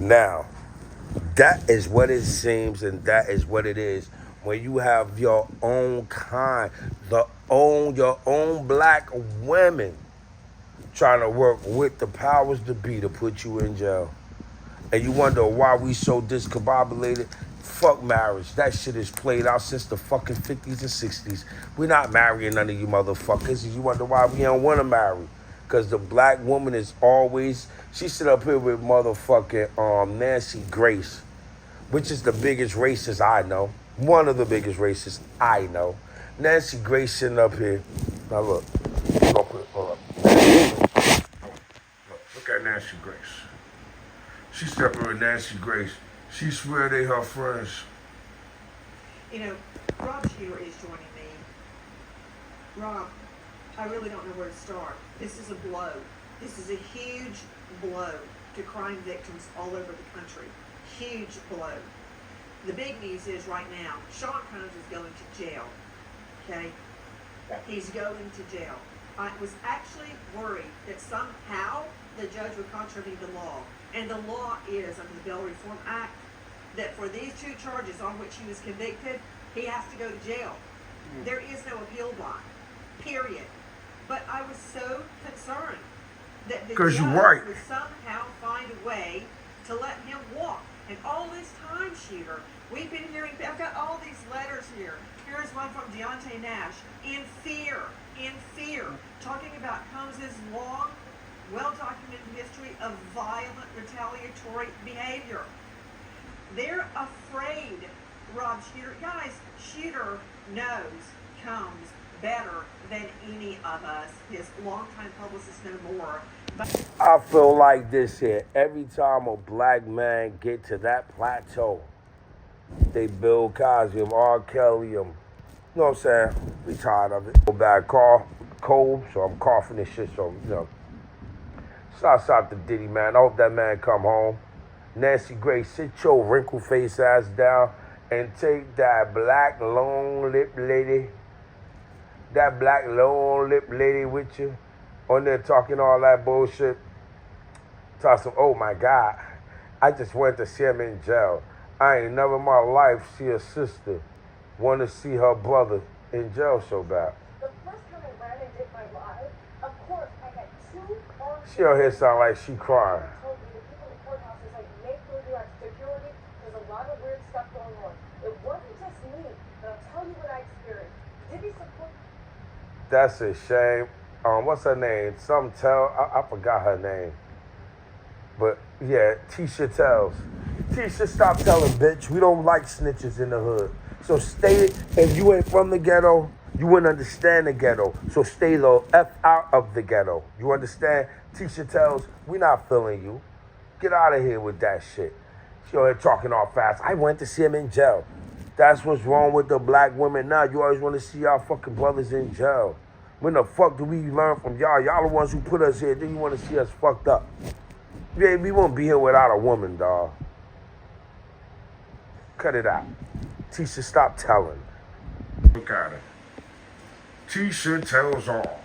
Now, that is what it seems and that is what it is when you have your own kind, your own black women trying to work with the powers to be to put you in jail. And you wonder why we so discombobulated. Fuck marriage. That shit is played out since the fucking 50s and 60s. We're not marrying none of you motherfuckers. And you wonder why we don't want to marry. Because the black woman is always, she sit up here with motherfucking Nancy Grace, which is the biggest racist I know. One of the biggest racists I know. Nancy Grace sitting up here. Now look. Hold up. Look at Nancy Grace. She stepped up with Nancy Grace. She swear they her friends. You know, Rob Shear is joining me. Rob, I really don't know where to start. This is a blow. This is a huge blow to crime victims all over the country. Huge blow. The big news is right now, Sean Combs is going to jail. Okay? He's going to jail. I was actually worried that somehow the judge would contravene the law. And the law is, under the Bail Reform Act, that for these two charges on which he was convicted, he has to go to jail. There is no appeal bond, period. But I was so concerned that the judge would somehow find a way to let him walk. And all this time, Shooter, we've been hearing, I've got all these letters here. Here's one from Deontay Nash, in fear, talking about Combs' long, well-documented history of violent, retaliatory behavior. They're afraid, Rob Shooter. Guys, Shooter knows Combs better than any of us. His longtime publicists know more. But I feel like this here. Every time a black man get to that plateau, they Bill Cosby, R. Kelly, you know what I'm saying? We tired of it. Go back, cold, so I'm coughing this shit, so, you know. Shouts out to Diddy, man. I hope that man come home. Nancy Grace, sit your wrinkled face ass down and take that black long lip lady with you on there talking all that bullshit. Talk some, oh my God, I just went to see him in jail. I ain't never in my life see a sister want to see her brother in jail so bad. The first time I ran and did my live, of course, I had two armed She on here sound like she crying. told me the people in the courthouse is like, make sure you have security. There's a lot of weird stuff going on. It wasn't just me, but I'll tell you what I experienced. Diddy support. That's a shame. What's her name? I forgot her name. But yeah, Tisa tells. Tisa, stop telling, bitch. We don't like snitches in the hood. So stay, if you ain't from the ghetto, you wouldn't understand the ghetto. So stay the F out of the ghetto. You understand? Tisha tells, we not feeling you. Get out of here with that shit. She over here talking all fast. I went to see him in jail. That's what's wrong with the black women now. You always want to see y'all fucking brothers in jail. When the fuck do we learn from y'all? Y'all the ones who put us here. Then you want to see us fucked up. Yeah, we won't be here without a woman, dawg. Cut it out. Tisha, stop telling. Look at it. Tisha tells all.